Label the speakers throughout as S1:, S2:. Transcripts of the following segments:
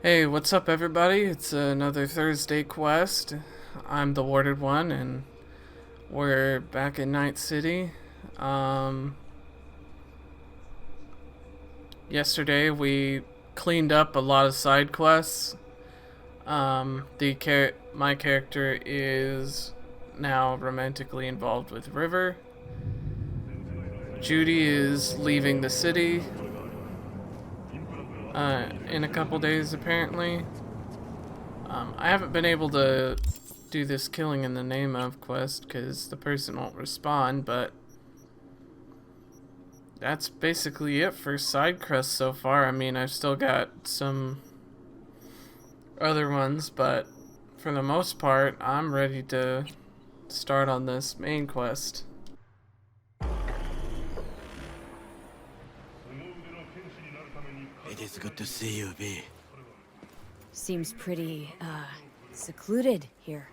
S1: Hey, what's up, everybody? It's another Thursday quest. I'm the Warded One, and we're back in Night City. Um, Yesterday we cleaned up a lot of side quests. My character is now romantically involved with River. Judy is leaving the city in a couple days, apparently. I haven't been able to do this killing in the name of quest because the person won't respond, but that's basically it for side quests so far. I mean, I've still got some other ones, but for the most part, I'm ready to start on this main quest.
S2: It is good to see you, V.
S3: Seems pretty, secluded here.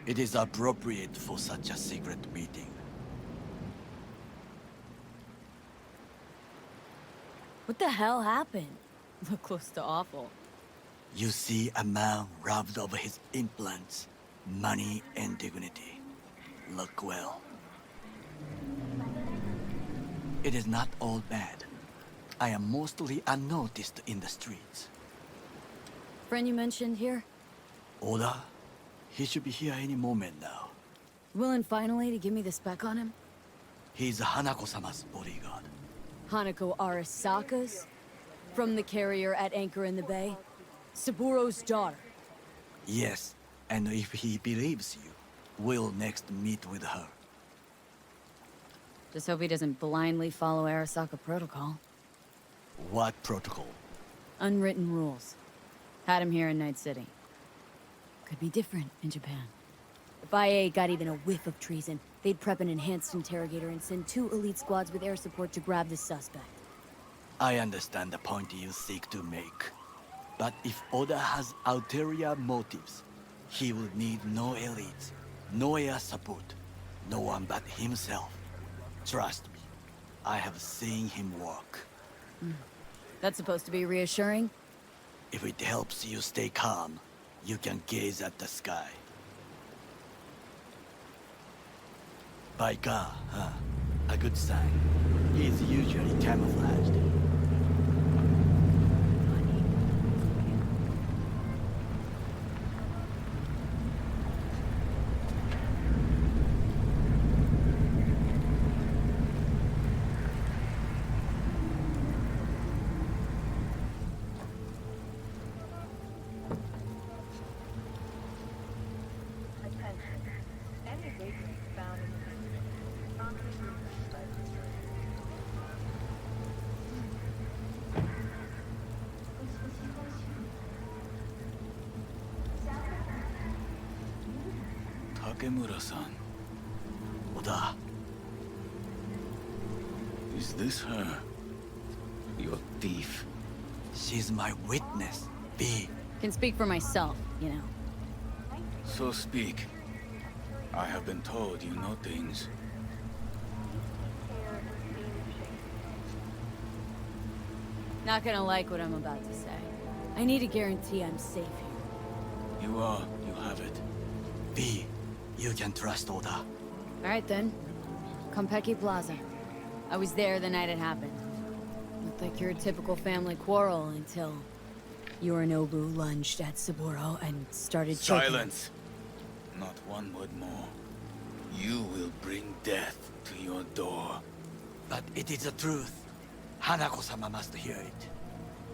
S2: It is appropriate for such a secret meeting.
S3: What the hell happened? Look close to awful.
S2: You see a man robbed of his implants, money and dignity. Look well. It is not all bad. I am mostly unnoticed in the streets.
S3: Friend you mentioned here?
S2: Oda? He should be here any moment now.
S3: Willing finally to give me the spec on him?
S2: He's Hanako-sama's bodyguard.
S3: Hanako Arasaka's? From the carrier at anchor in the bay? Saburo's daughter.
S2: Yes, and if he believes you, we'll next meet with her.
S3: Just hope he doesn't blindly follow Arasaka protocol.
S2: What protocol?
S3: Unwritten rules. Had him here in Night City. Could be different in Japan. If IA got even a whiff of treason, they'd prep an enhanced interrogator and send 2 elite squads with air support to grab the suspect.
S2: I understand the point you seek to make. But if Oda has ulterior motives, he will need no elites, no air support, no one but himself. Trust me, I have seen him work.
S3: That's supposed to be reassuring?
S2: If it helps you stay calm, you can gaze at the sky. By car, huh? A good sign. He is usually camouflaged.
S4: Takemura-san,
S2: Oda,
S4: is this her? Your thief?
S2: she's my witness, V.
S3: Can speak for myself, you know.
S4: So speak. I have been told you know things.
S3: Not gonna like what I'm about to say. I need a guarantee I'm safe here.
S4: You are, you have it.
S2: V, you can trust Oda.
S3: Alright then. Konpeki Plaza. I was there the night it happened. Looked like your typical family quarrel until Yorinobu lunged at Saburo and started choking.
S4: Silence! Not one word more. You will bring death to your door.
S2: But it is the truth. Hanako-sama must hear it.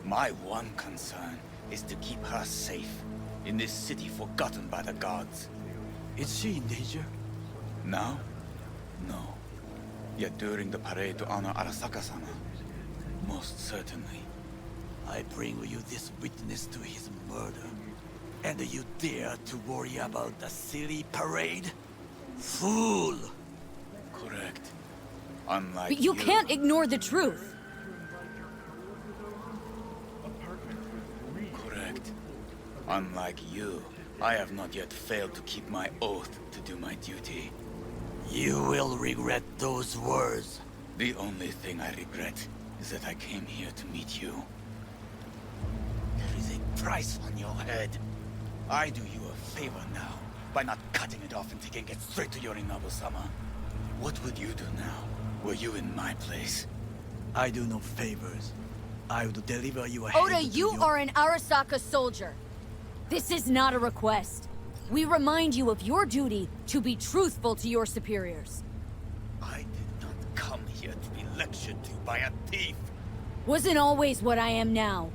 S4: My one concern is to keep her safe in this city forgotten by the gods.
S2: Is she in danger?
S4: Now? No. Yet during the parade to honor Arasaka-sama, most certainly.
S2: I bring you this witness to his murder. And you dare to worry about the silly parade? Fool!
S4: Correct. Unlike
S3: But you can't ignore the truth!
S4: Correct. Unlike you, I have not yet failed to keep my oath to do my duty.
S2: You will regret those words.
S4: The only thing I regret is that I came here to meet you.
S2: There is a
S4: price on your head. I do you a favor now by not cutting it off and taking it straight to Yorinobu-sama. What would you do now, were you in my place?
S2: I do no favors. I would deliver you a
S3: Oda,
S2: hand to
S3: you
S2: your-
S3: are an Arasaka soldier. This is not a request. We remind you of your duty to be truthful to your superiors.
S4: I did not come here to be lectured to by a thief.
S3: Wasn't always what I am now.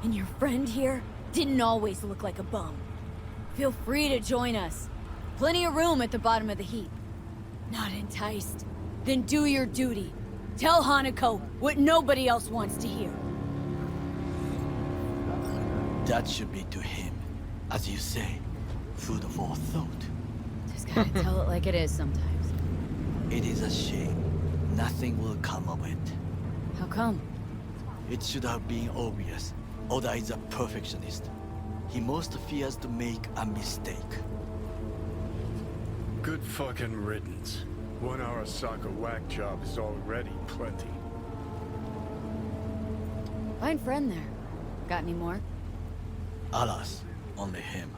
S3: And your friend here didn't always look like a bum. Feel free to join us. Plenty of room at the bottom of the heap. Not enticed? Then do your duty. Tell Hanako what nobody else wants to hear.
S2: That should be to him. As you say, food for thought.
S3: Just gotta tell it like it is sometimes.
S2: It is a shame. Nothing will come of it.
S3: How come?
S2: It should have been obvious. Oda is a perfectionist. He most fears to make a mistake.
S5: Good fucking riddance. 1 Arasaka whack job is already plenty.
S3: Fine friend there. Got any more?
S2: Alas, only him.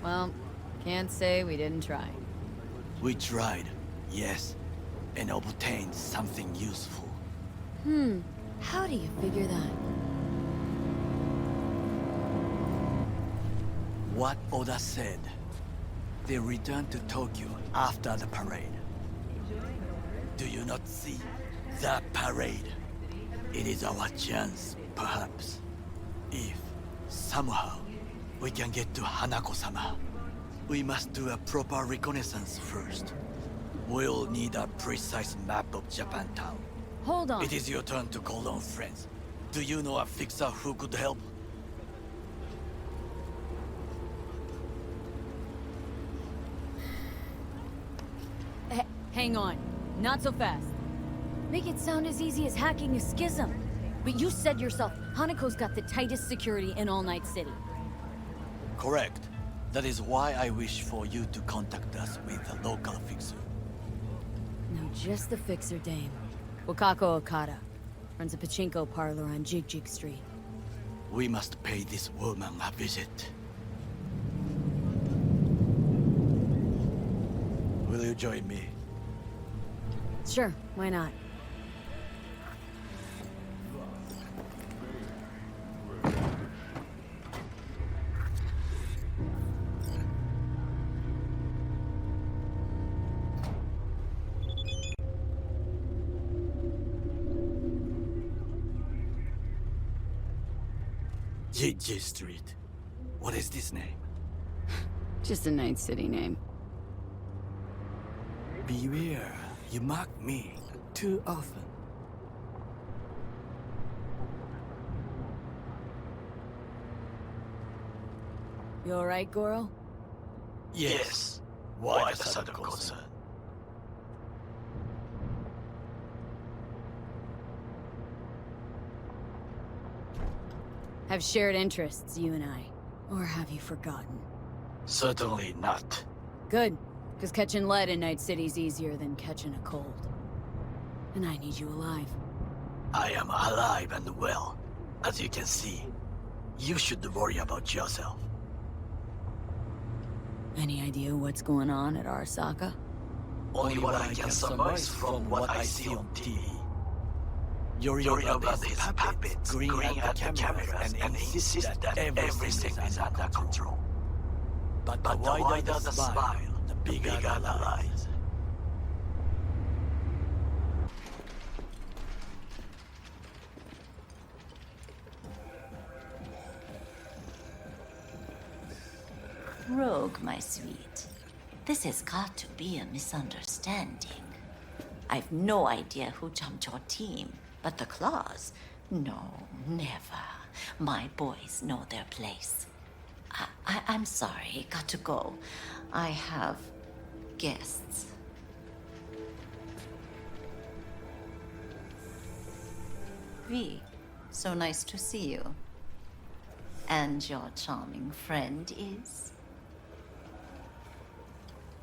S3: Well, can't say we didn't try.
S2: We tried, yes, and obtained something useful.
S3: How do you figure that?
S2: What Oda said. They returned to Tokyo after the parade. Do you not see? The parade. It is our chance, perhaps. If, somehow, we can get to Hanako-sama. We must do a proper reconnaissance first. We'll need a precise map of Japantown.
S3: Hold on.
S2: It is your turn to call on friends. Do you know a fixer who could help?
S3: Hang on. Not so fast. Make it sound as easy as hacking a schism. But you said yourself, Hanako's got the tightest security in All Night City.
S2: Correct. That is why I wish for you to contact us with a local fixer.
S3: No, just the fixer dame. Wakako Okada. Runs a pachinko parlor on Jig Jig Street.
S2: We must pay this woman a visit. Will you join me?
S3: Sure, why not?
S2: JJ Street. What is this name?
S3: Just a Night City name.
S2: Beware, you mock me too often.
S3: You alright, Goro?
S2: Yes. Why the sudden concern?
S3: Have shared interests, you and I. Or have you forgotten?
S2: Certainly not.
S3: Good, because catching lead in Night City's easier than catching a cold. And I need you alive.
S2: I am alive and well. As you can see, you should worry about yourself.
S3: Any idea what's going on at Arasaka?
S2: Only what I can surmise from what I see on TV. Yorinobu is puppets grinning at the camera and insists that everything is under control. But the wider the smile, the bigger the lies.
S6: Rogue, my sweet. This has got to be a misunderstanding. I've no idea who jumped your team, but the claws? No, never. My boys know their place. I'm sorry, got to go. I have guests. V, so nice to see you. And your charming friend is?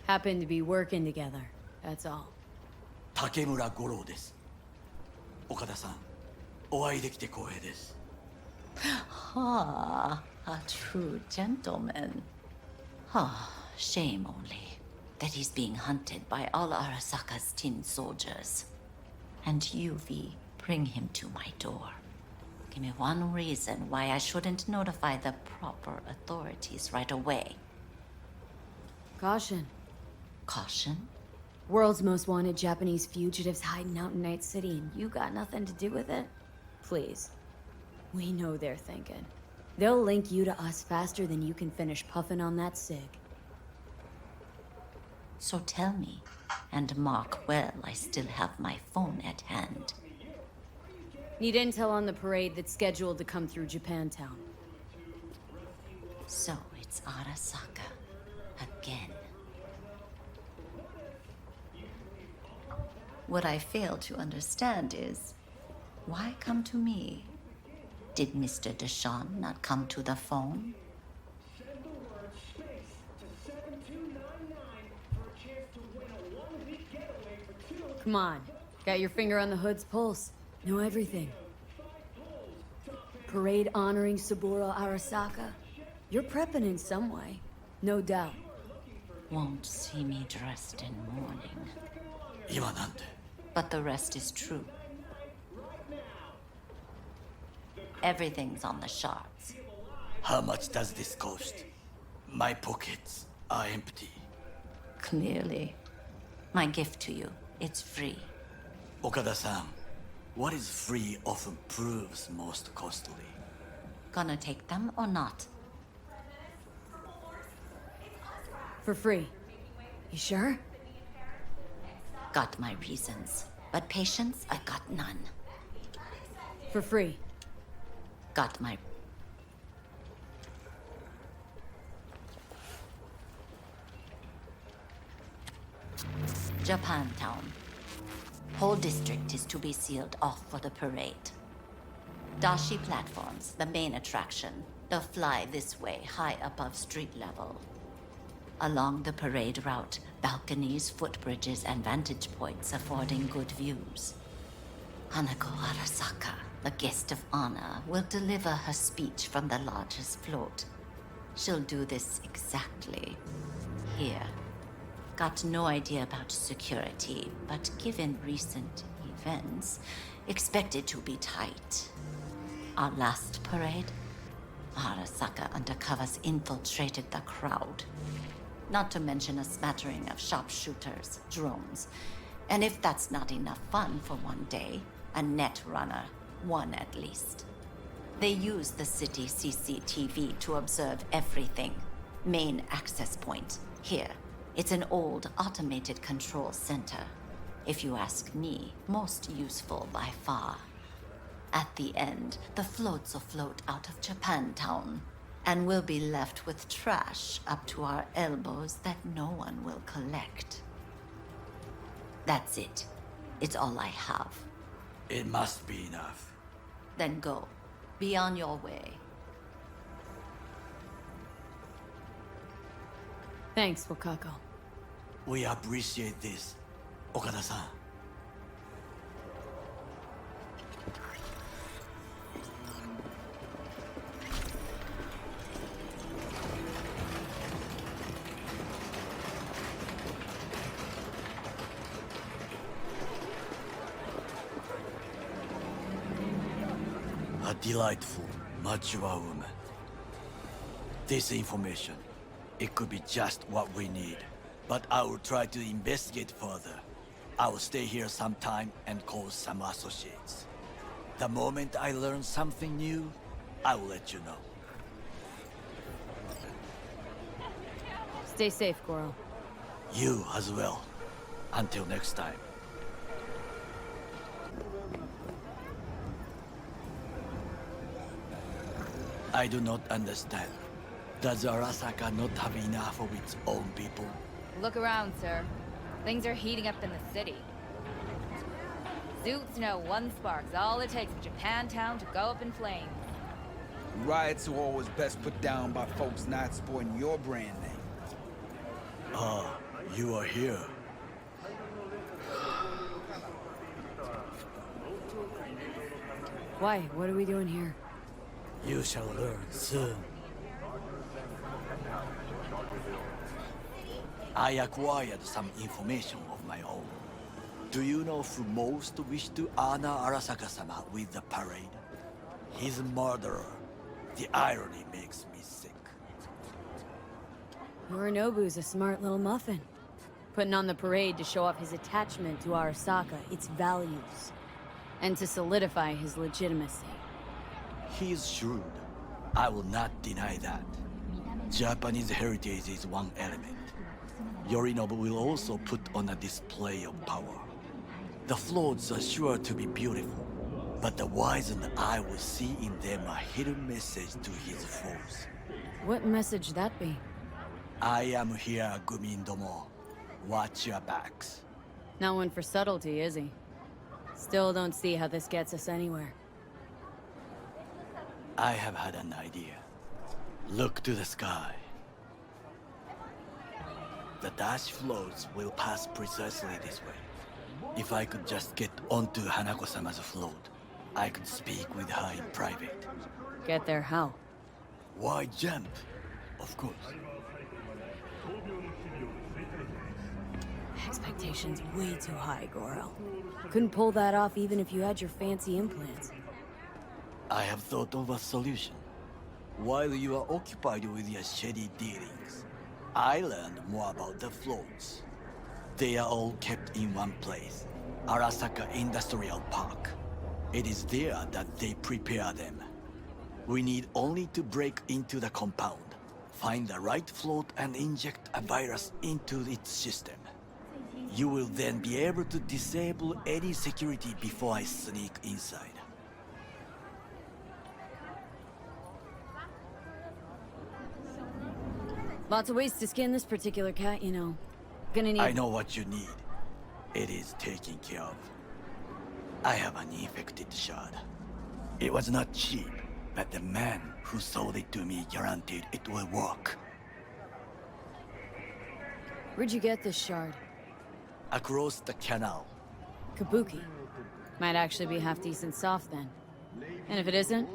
S3: Happen to be working together, that's all.
S2: 竹村五郎です。お岡田さん、お会いできて光栄です。
S6: Ah, a true gentleman. Ah, shame only that he's being hunted by all Arasaka's tin soldiers. And you, V, bring him to my door. Give me one reason why I shouldn't notify the proper authorities right away.
S3: Caution.
S6: Caution?
S3: World's most wanted Japanese fugitives hiding out in Night City, and you got nothing to do with it? Please. We know they're thinking. They'll link you to us faster than you can finish puffing on that cig.
S6: So tell me, and mark well I still have my phone at hand.
S3: Need intel on the parade that's scheduled to come through Japantown.
S6: So it's Arasaka. Again. What I fail to understand is, why come to me? Did Mr. Deshawn not come to the phone?
S3: Come on. Got your finger on the hood's pulse. Know everything. Parade honoring Saburo Arasaka. You're prepping in some way. No doubt.
S6: Won't see me dressed in mourning.
S2: 今なんて
S6: But the rest is true. Everything's on the shards.
S2: How much does this cost? My pockets are empty.
S6: Clearly. My gift to you, it's free.
S2: 岡田さん, what is free often proves most costly.
S6: Gonna take them or not?
S3: For free. You sure?
S6: Got my reasons. But patience, I got none.
S3: For free.
S6: Got my... Japantown. Whole district is to be sealed off for the parade. Dashi platforms, the main attraction. They'll fly this way, high above street level. Along the parade route, balconies, footbridges, and vantage points affording good views. Hanako Arasaka, the guest of honor, will deliver her speech from the largest float. She'll do this exactly here. Got no idea about security, but given recent events, expected to be tight. Our last parade, Arasaka undercovers infiltrated the crowd. Not to mention a smattering of sharpshooters, drones. And if that's not enough fun for one day, a net runner, one at least. They use the city CCTV to observe everything. Main access point, here. It's an old automated control center. If you ask me, most useful by far. At the end, the floats will float out of Japantown, and we'll be left with trash up to our elbows that no one will collect. That's it. It's all I have.
S2: It must be enough.
S6: Then go. Be on your way.
S3: Thanks, Wakako.
S2: We appreciate this, Okada-san. A delightful, mature woman. This information, it could be just what we need. But I will try to investigate further. I will stay here some time and call some associates. The moment I learn something new, I will let you know.
S3: Stay safe, Goro.
S2: You as well. Until next time. I do not understand. Does Arasaka not have enough of its own people?
S7: Look around, sir. Things are heating up in the city. Zoots know one spark's all it takes for Japantown to go up in flames.
S8: Riots are always best put down by folks not sporting your brand name.
S2: Ah, you are here.
S3: Why? What are we doing here?
S2: You shall learn soon. I acquired some information of my own. Do you know who most wished to honor Arasaka-sama with the parade? His murderer. The irony makes me sick.
S3: Yorinobu's a smart little muffin. Putting on the parade to show off his attachment to Arasaka, its values. And to solidify his legitimacy.
S2: He is shrewd. I will not deny that. Japanese heritage is one element. Yorinobu will also put on a display of power. The floats are sure to be beautiful, but the wizened eye will see in them a hidden message to his foes.
S3: What message that be?
S2: I am here, Gumindomo. Watch your backs.
S3: Not one for subtlety, is he? Still don't see how this gets us anywhere.
S2: I have had an idea. Look to the sky. The dash floats will pass precisely this way. If I could just get onto Hanako-sama's float, I could speak with her in private.
S3: Get there how?
S2: Why jump? Of course.
S3: Expectations way too high, Goro. Couldn't pull that off even if you had your fancy implants.
S2: I have thought of a solution. While you are occupied with your shady dealings, I learned more about the floats. They are all kept in one place, Arasaka Industrial Park. It is there that they prepare them. We need only to break into the compound, find the right float and inject a virus into its system. You will then be able to disable any security before I sneak inside.
S3: Lots of ways to skin this particular cat, you know. Gonna need...
S2: I know what you need. It is taken care of. I have an infected shard. It was not cheap, but the man who sold it to me guaranteed it will work.
S3: Where'd you get this shard?
S2: Across the canal.
S3: Kabuki. Might actually be half decent soft then. And if it isn't,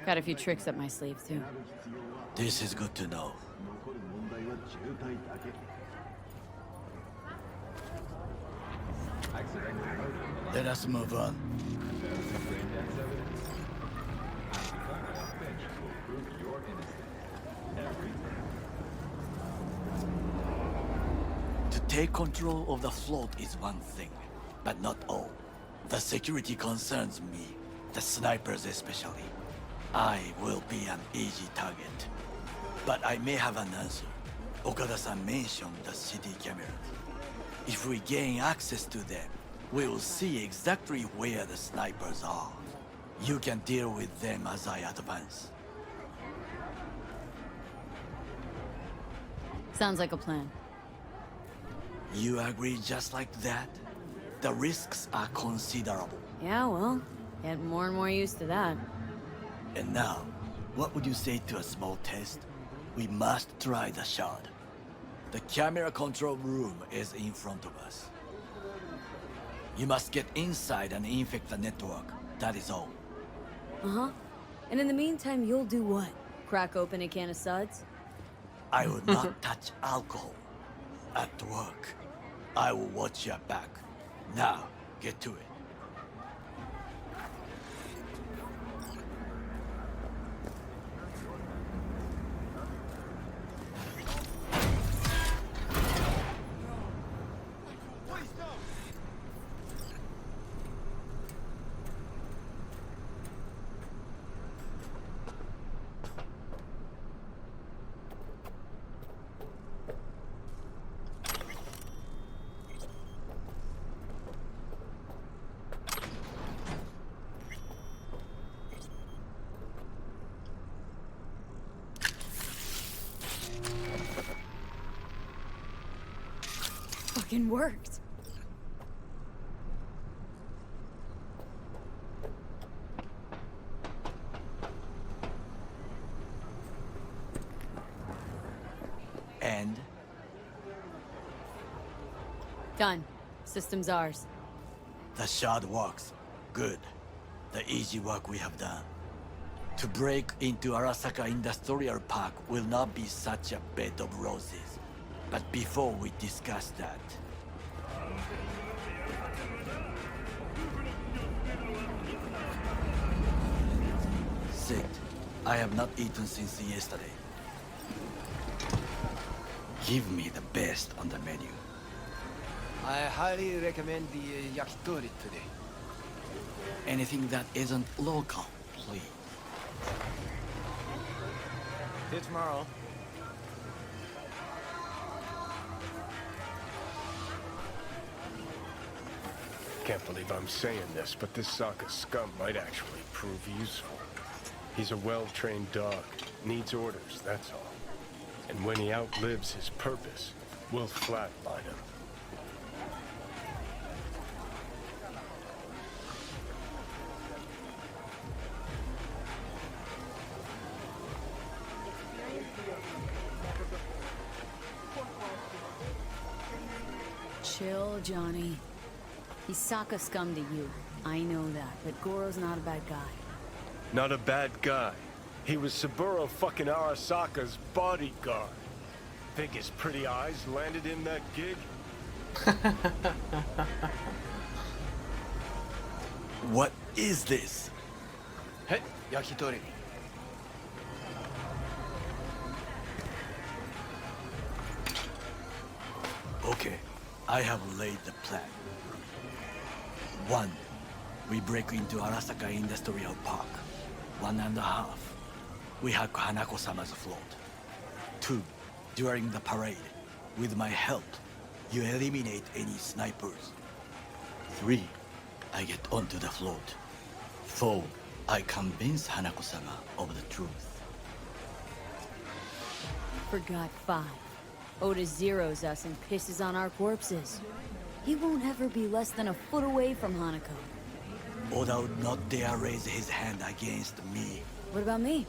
S3: got a few tricks up my sleeve too.
S2: This is good to know. Let us move on. To take control of the float is one thing, but not all. The security concerns me, the snipers especially. I will be an easy target. But I may have an answer. Okada-san mentioned the city cameras. If we gain access to them, we will see exactly where the snipers are. You can deal with them as I advance.
S3: Sounds like a plan.
S2: You agree just like that? The risks are considerable.
S3: Yeah, well, get more and more used to that.
S2: And now, what would you say to a small test? We must try the shard. The camera control room is in front of us. You must get inside and infect the network. That is all.
S3: Uh-huh. And in the meantime, you'll do what? Crack open a can of suds?
S2: I will not touch alcohol. At work, I will watch your back. Now, get to it.
S3: Fucking worked.
S2: And
S3: Done. System's ours.
S2: the shard works. Good. the easy work we have done. To break into Arasaka Industrial Park will not be such a bed of roses. But before we discuss that, sit. I have not eaten since yesterday. Give me the best on the menu.
S8: I highly recommend the yakitori today.
S2: Anything that isn't local, please.
S8: See you tomorrow.
S5: Can't believe I'm saying this, but this Sokka scum might actually prove useful. He's a well-trained dog. Needs orders, that's all. And when he outlives his purpose, we'll flatline him.
S3: Chill, Johnny. He's Sokka scum to you. I know that, but Goro's not a bad guy.
S5: Not a bad guy. He was Saburo fucking Arasaka's bodyguard. Think his pretty eyes landed in that gig?
S2: What is this?
S8: Hey, yakitori.
S2: Okay, I have laid the plan. 1. We break into Arasaka Industrial Park. 1.5. We hack Hanako-sama's float. 2. During the parade, with my help, you eliminate any snipers. 3. I get onto the float. 4. I convince Hanako-sama of the truth.
S3: Forgot 5. Oda zeroes us and pisses on our corpses. He won't ever be less than a foot away from Hanako.
S2: Oda would not dare raise his hand against me.
S3: What about me?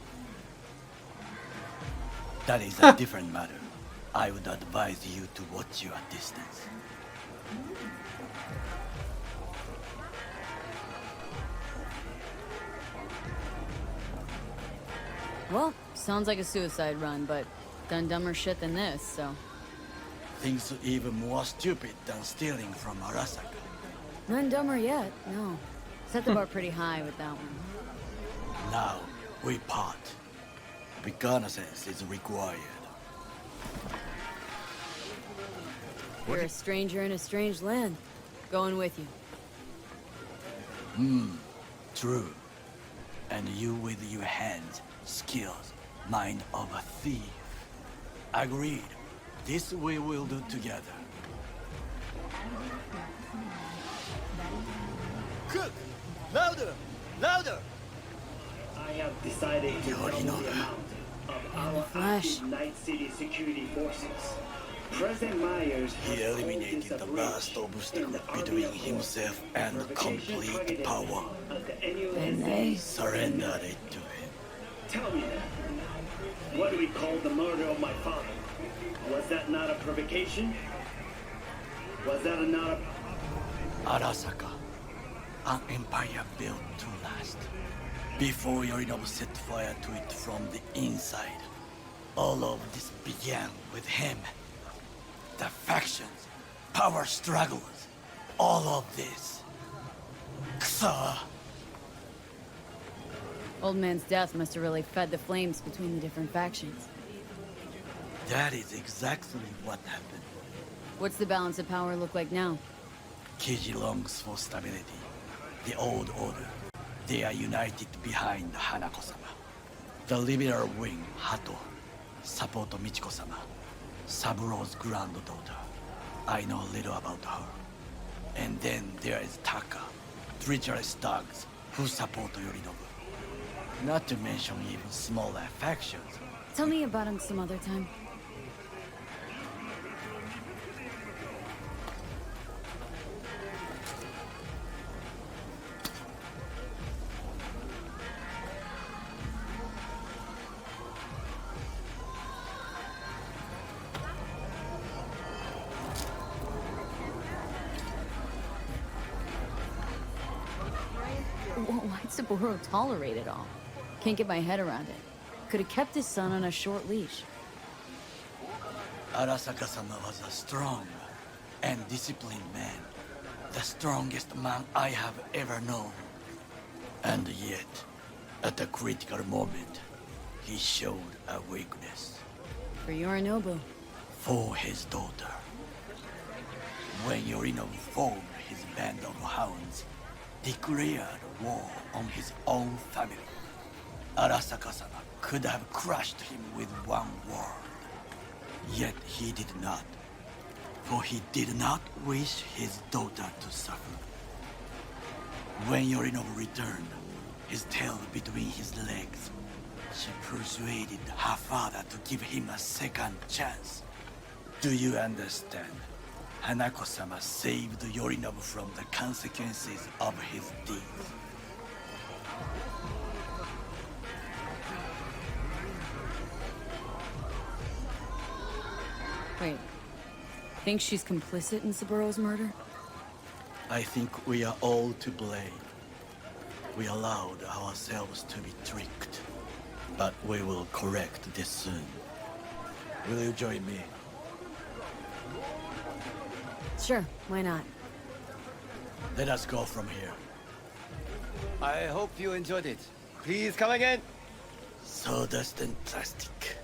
S2: That is a different matter. I would advise you to watch your distance.
S3: Well, sounds like a suicide run, but done dumber shit than this, so...
S2: Things even more stupid than stealing from Arasaka.
S3: None dumber yet, no. Set the bar pretty high with that one.
S2: Now, we part. Reconnaissance is required.
S3: You're a stranger in a strange land. Going with you.
S2: True. And you with your hands, skills, mind of a thief. Agreed. This we will do together.
S8: Cook! Louder! Louder!
S9: I have decided to double the amount of our
S3: Flash.
S9: active Night City security forces. President Myers
S2: He
S9: has
S2: eliminated
S9: called this
S2: the
S9: a
S2: last
S9: breach
S2: obstacle
S9: in the
S2: between
S9: Army of
S2: himself
S9: Law.
S2: and
S9: Provocation
S2: complete
S9: targeted
S2: power.
S9: at the annual
S3: And
S9: essay.
S3: they...
S2: Surrendered it to him.
S9: Tell me that. What do we call the murder of my father? Was that not a provocation? Was that not a...
S2: Arasaka, an empire built to last. Before Yorinobu set fire to it from the inside. All of this began with him. The factions, power struggles, all of this. Ksa!
S3: Old man's death must have really fed the flames between the different factions.
S2: That is exactly what happened.
S3: What's the balance of power look like now?
S2: Kiji longs for stability. The old order. They are united behind Hanako-sama. The liberal wing, Hato, support Michiko-sama, Saburo's granddaughter. I know little about her. And then there is Taka, treacherous dogs who support Yorinobu. Not to mention even smaller factions.
S3: Tell me about him some other time. Why'd Saburo tolerate it all? Can't get my head around it. Could have kept his son on a short leash.
S2: Arasaka-sama was a strong and disciplined man. The strongest man I have ever known. And yet, at a critical moment, he showed a weakness.
S3: For Yorinobu.
S2: For his daughter. When Yorinobu formed his band of hounds, declared war on his own family, Arasaka-sama could have crushed him with one word. Yet he did not. For he did not wish his daughter to suffer. When Yorinobu returned, his tail between his legs, she persuaded her father to give him a second chance. Do you understand? Hanako-sama saved Yorinobu from the consequences of his deeds.
S3: Wait. Think she's complicit in Saburo's murder?
S2: I think we are all to blame. We allowed ourselves to be tricked. But we will correct this soon. Will you join me?
S3: Sure, why not?
S2: Let us go from here.
S8: I hope you enjoyed it. Please come again.
S2: Sawdust and plastic.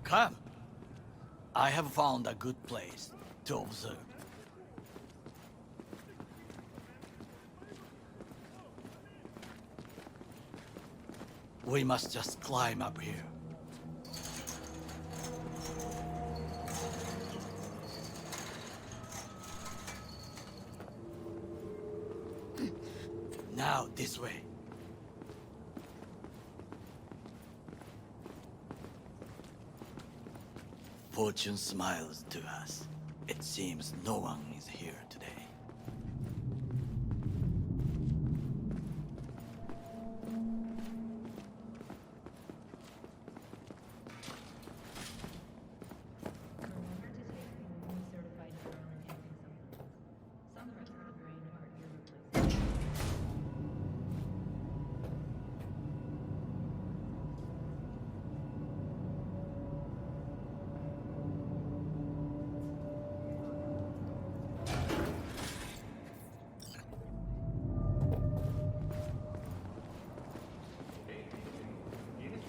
S2: Come. I have found a good place to observe. We must just climb up here. Now, this way. Fortune smiles to us. It seems no one is here today.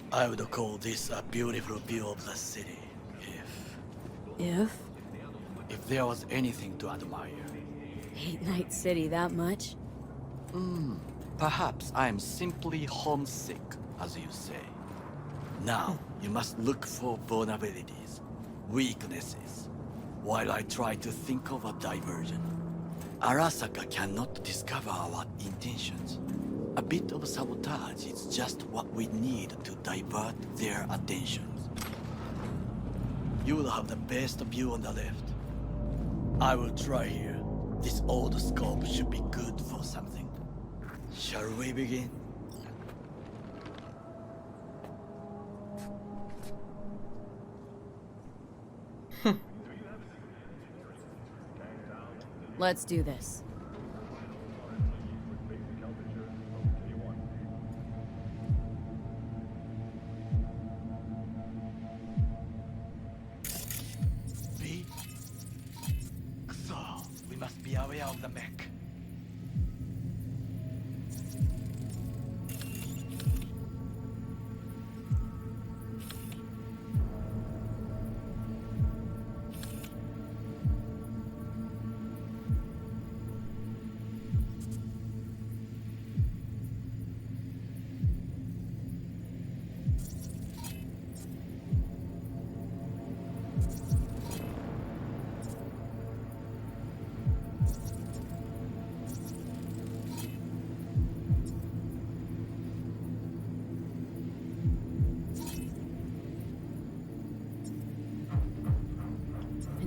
S2: I would call this a beautiful view of the city,
S3: If?
S2: if there was anything to admire.
S3: Hate Night City that much?
S2: Perhaps I'm simply homesick, as you say. Now, you must look for vulnerabilities, weaknesses, while I try to think of a diversion. Arasaka cannot discover our intentions. A bit of sabotage is just what we need to divert their attentions. You will have the best view on the left. I will try here. This old scope should be good for something. Shall we begin?
S3: Let's do this.
S2: B? So, we must be aware of the mech.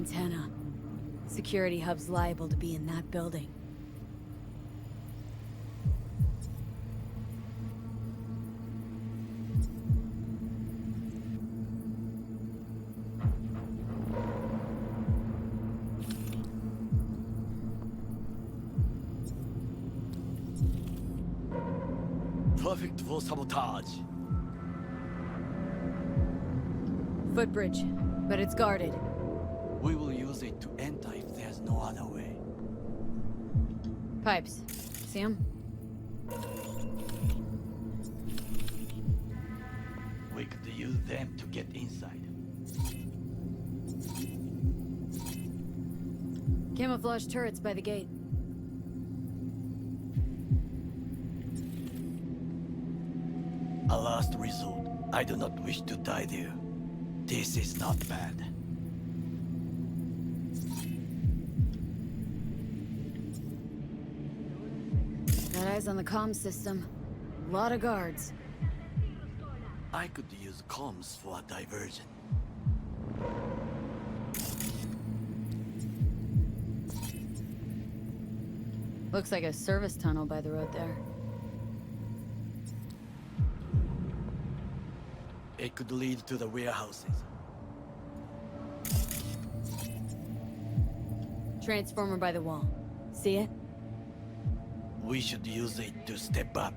S3: Antenna. Security hub's liable to be in that building.
S2: Perfect for sabotage.
S3: Footbridge, but it's guarded.
S2: We will use it to enter if there's no other way.
S3: Pipes. See 'em?
S2: We could use them to get inside.
S3: Camouflage turrets by the gate.
S2: A last resort. I do not wish to die there. This is not bad.
S3: Got eyes on the comm system. Lot of guards.
S2: I could use comms for a diversion.
S3: Looks like a service tunnel by the road there.
S2: It could lead to the warehouses.
S3: Transformer by the wall. See it?
S2: We should use it to step up.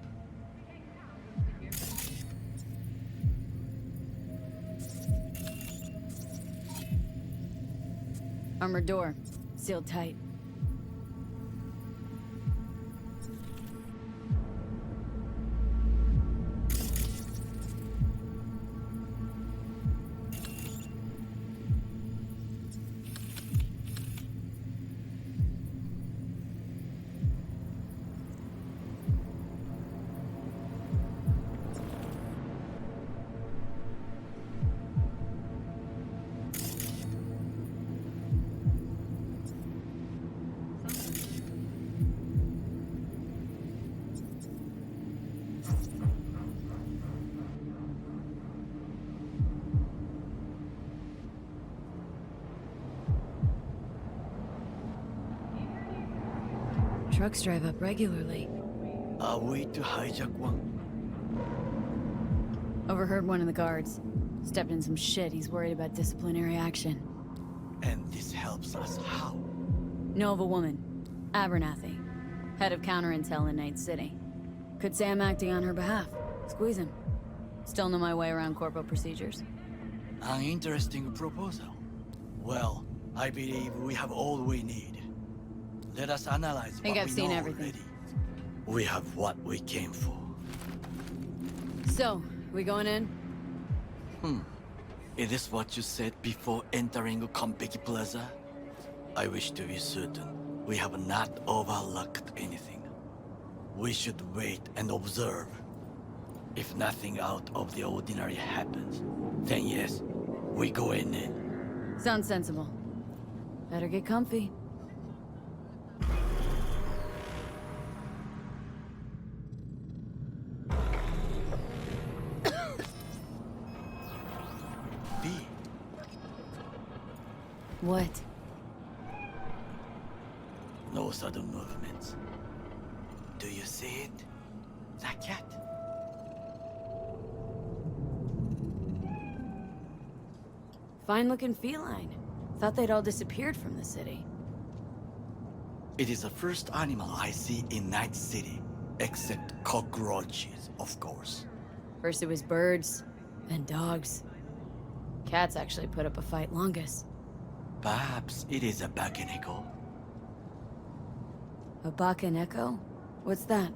S3: Armored door. Sealed tight. Trucks drive up regularly.
S2: Are we to hijack one?
S3: Overheard one of the guards. Stepped in some shit. He's worried about disciplinary action.
S2: And this helps us how?
S3: Know of a woman. Abernathy. Head of counter-intel in Night City. Could say I'm acting on her behalf. Squeeze him. Still know my way around corporal procedures.
S2: An interesting proposal. Well, I believe we have all we need. Let us analyze
S3: Think
S2: what
S3: I've
S2: we
S3: seen
S2: know
S3: everything.
S2: already. We have what we came for.
S3: So, we going in?
S2: It is what you said before entering Konpeki Plaza? I wish to be certain we have not overlooked anything. We should wait and observe. If nothing out of the ordinary happens, then yes, we go in.
S3: Sounds sensible. Better get comfy.
S2: B.
S3: What?
S2: No sudden movements. Do you see it? That cat?
S3: Fine-looking feline. Thought they'd all disappeared from the city.
S2: It is the first animal I see in Night City, except cockroaches, of course.
S3: First it was birds, then dogs. Cats actually put up a fight longest.
S2: Perhaps it is a Bakeneko.
S3: A Bakaneko? What's that?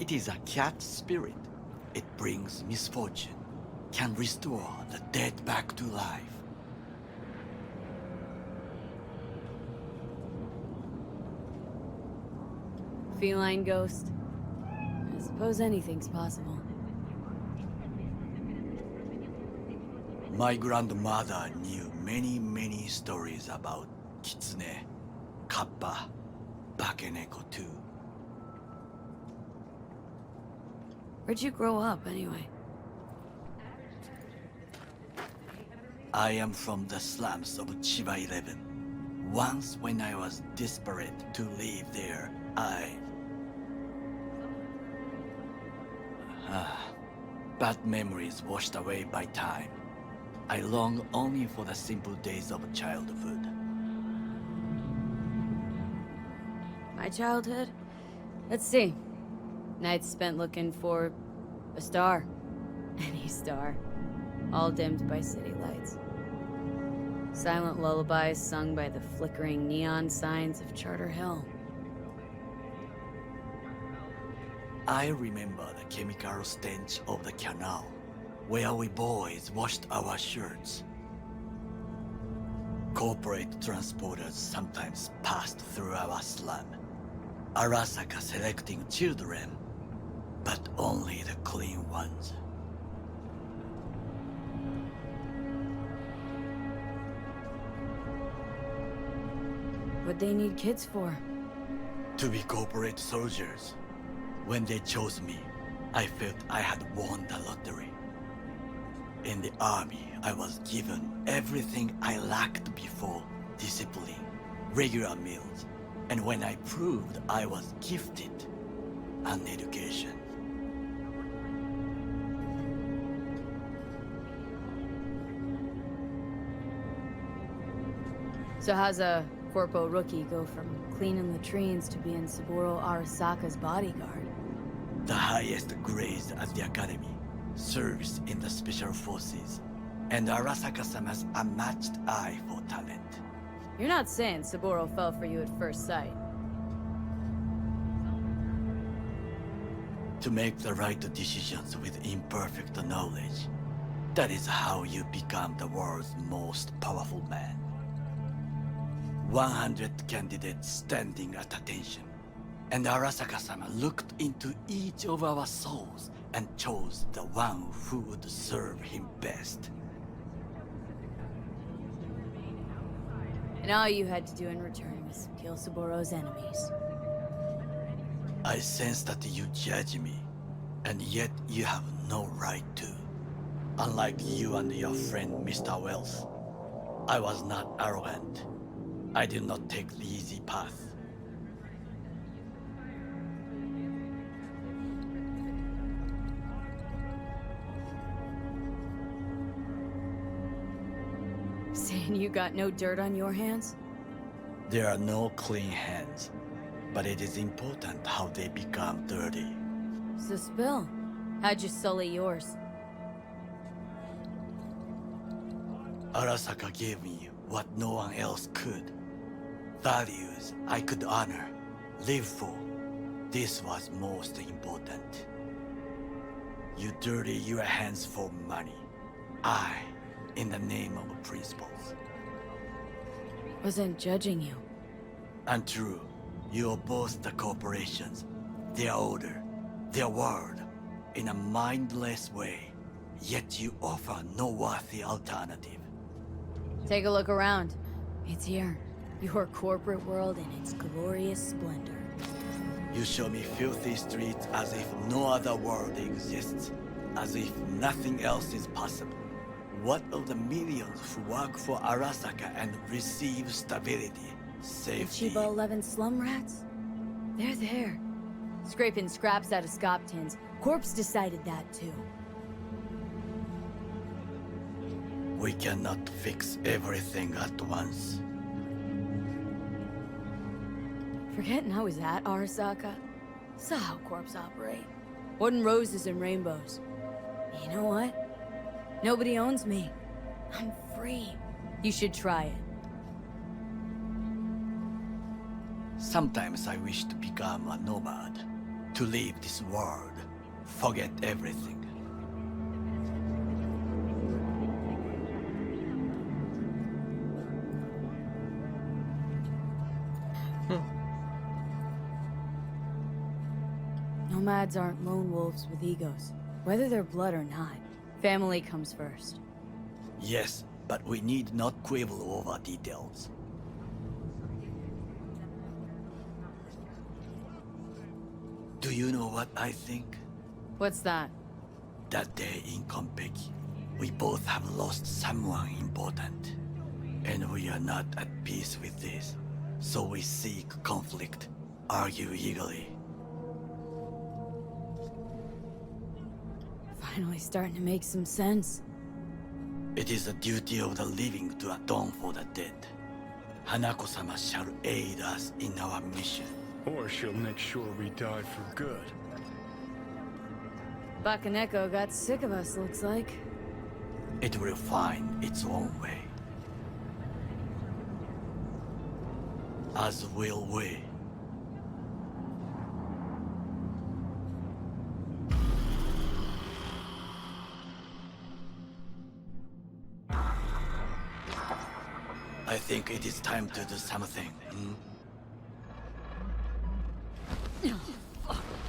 S2: It is a cat spirit. It brings misfortune, can restore the dead back to life.
S3: Feline ghost? I suppose anything's possible.
S2: My grandmother knew many stories about Kitsune, Kappa, Bakeneko too.
S3: Where'd you grow up, anyway?
S2: I am from the slums of Chiba 11. Once when I was desperate to live there, bad memories washed away by time. I long only for the simple days of childhood.
S3: My childhood? Let's see. Nights spent looking for a star. Any star. All dimmed by city lights. Silent lullabies sung by the flickering neon signs of Charter Hill.
S2: I remember the chemical stench of the canal, where we boys washed our shirts. Corporate transporters sometimes passed through our slum, Arasaka selecting children, but only the clean ones.
S3: What they need kids for?
S2: To be corporate soldiers. When they chose me, I felt I had won the lottery. In the army, I was given everything I lacked before: discipline, regular meals, and when I proved I was gifted, an education.
S3: So how's a corpo rookie go from cleaning latrines to being Saburo Arasaka's bodyguard?
S2: The highest grades at the academy, service in the special forces, and Arasaka-sama's unmatched eye for talent.
S3: You're not saying Saburo fell for you at first sight.
S2: To make the right decisions with imperfect knowledge, that is how you become the world's most powerful man. 100 candidates standing at attention, and Arasaka-sama looked into each of our souls and chose the one who would serve him best.
S3: And all you had to do in return was kill Saburo's enemies.
S2: I sense that you judge me, and yet you have no right to. Unlike you and your friend Mr. Wells, I was not arrogant. I did not take the easy path.
S3: Saying you got no dirt on your hands?
S2: There are no clean hands, but it is important how they become dirty.
S3: So spill. How'd you sully yours?
S2: Arasaka gave me what no one else could. Values I could honor, live for. This was most important. You dirty your hands for money. I, in the name of principles.
S3: Wasn't judging you.
S2: Untrue. You oppose the corporations, their order, their word, in a mindless way. Yet you offer no worthy alternative.
S3: Take a look around. It's here. Your corporate world in its glorious splendor.
S2: You show me filthy streets as if no other world exists, as if nothing else is possible. What of the millions who work for Arasaka and receive stability, safety?
S3: The Chiba 11 slum rats? They're there. Scraping scraps out of scop tins. Corpse decided that too.
S2: We cannot fix everything at once.
S3: Forgetting I was at Arasaka. Saw how corps operate. Wasn't roses and rainbows. You know what? Nobody owns me. I'm free. You should try it.
S2: Sometimes I wish to become a nomad, to leave this world, forget everything.
S3: Nomads aren't lone wolves with egos. Whether they're blood or not, family comes first.
S2: Yes, but we need not quibble over details. Do you know what I think?
S3: What's that?
S2: That day in Konpeki, We both have lost someone important. And we are not at peace with this. So we seek conflict, argue eagerly.
S3: Finally starting to make some sense.
S2: It is the duty of the living to atone for the dead. Hanako-sama shall aid us in our mission.
S5: Or she'll make sure we die for good.
S3: Bakaneko got sick of us, looks like.
S2: It will find its own way. As will we. I think it is time to do something.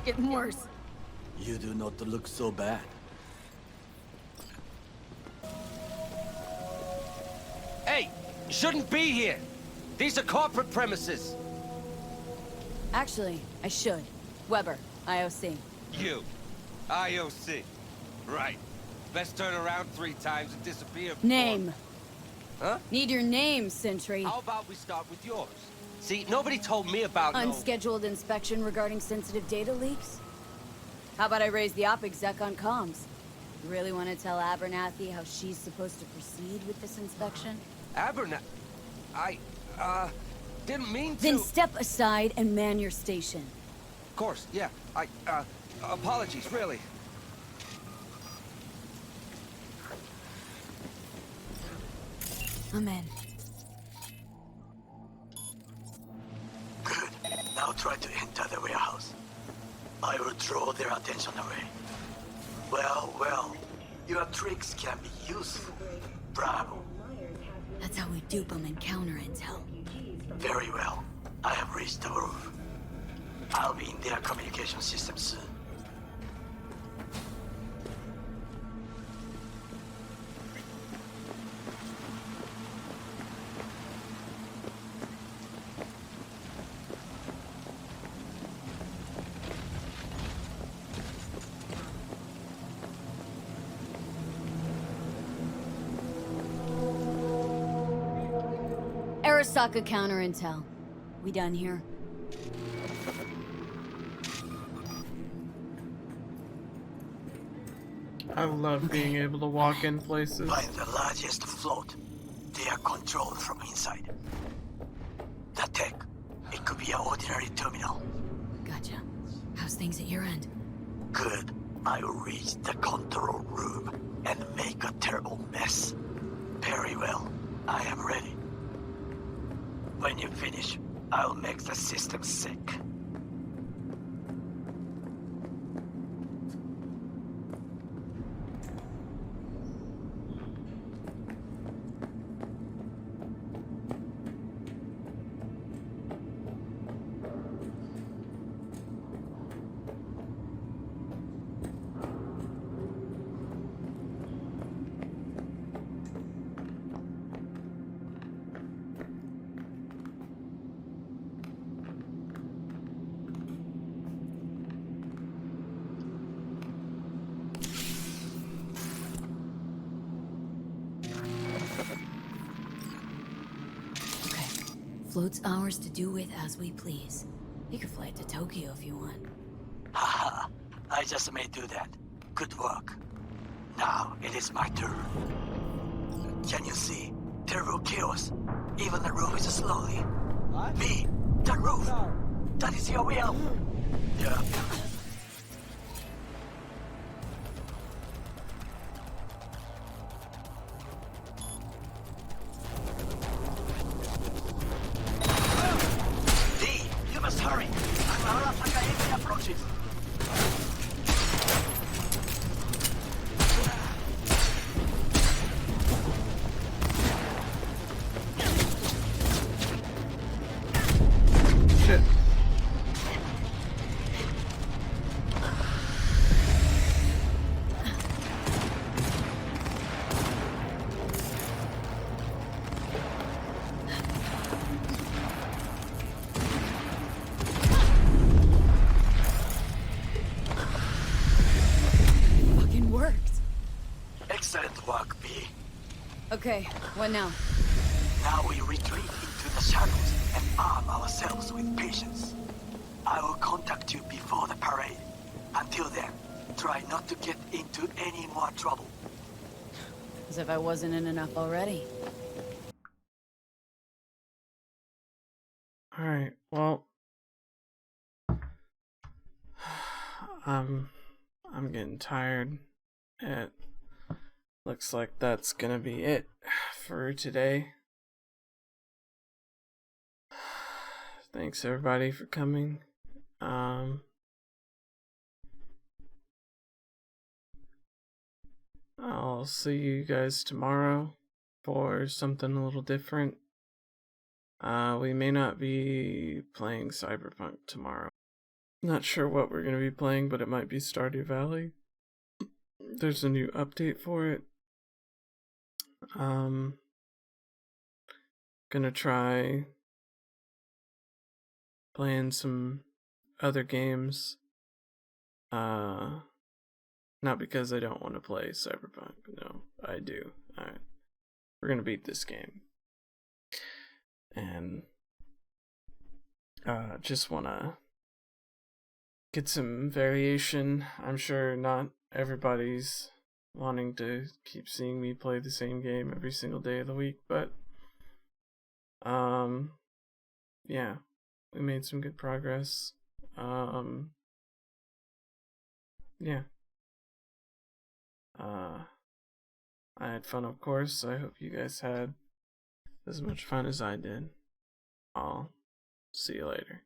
S3: Getting worse.
S2: You do not look so bad.
S10: Hey, you shouldn't be here. These are corporate premises.
S3: Actually, I should. Weber, IOC.
S10: You. IOC. Right. Best turn around 3 times and disappear.
S3: Name.
S10: Huh?
S3: Need your name, Sentry.
S10: How about we start with yours? See, nobody told me about
S3: Unscheduled inspection regarding sensitive data leaks? How about I raise the op exec on comms? You really want to tell Abernathy how she's supposed to proceed with this inspection?
S10: I didn't mean to...
S3: Then step aside and man your station.
S10: Of course, yeah. Apologies, really.
S3: I'm in.
S2: Good. Now try to enter the warehouse. I will draw their attention away. Well, your tricks can be useful. Bravo.
S3: That's how we dupe them and counter intel.
S2: Very well. I have reached the roof. I'll be in their communication system soon.
S3: Arasaka counter intel. We done here?
S1: I love being able to walk in places.
S2: Find the largest float. They are controlled from inside. The tech. It could be an ordinary terminal.
S3: Gotcha. How's things at your end?
S2: Good. I will reach the control room and make a terrible mess. Very well. I am ready. When you finish, I'll make the system sick.
S3: Float's ours to do with as we please. You can fly it to Tokyo if you want.
S2: Haha, I just may do that. Good work. Now it is my turn. Can you see? Terrible chaos. Even the roof is slowly.
S8: What?
S2: Me, the roof.
S8: No.
S2: That is your will. Yeah. Hurry! Arasaka enemy approaches!
S1: Shit.
S3: Okay, what now?
S2: Now we retreat into the shadows and arm ourselves with patience. I will contact you before the parade. Until then, try not to get into any more trouble.
S3: As if I wasn't in enough already.
S1: Alright, well, I'm getting tired. It looks like that's gonna be it for today. Thanks everybody for coming. I'll see you guys tomorrow for something a little different. We may not be playing Cyberpunk tomorrow. Not sure what we're going to be playing, but it might be Stardew Valley. There's a new update for it. Gonna try playing some other games. Not because I don't want to play Cyberpunk. No, I do. Alright. We're gonna beat this game. And just wanna get some variation. I'm sure not everybody's wanting to keep seeing me play the same game every single day of the week, but yeah, we made some good progress. Yeah. I had fun, of course. I hope you guys had as much fun as I did. I'll see you later.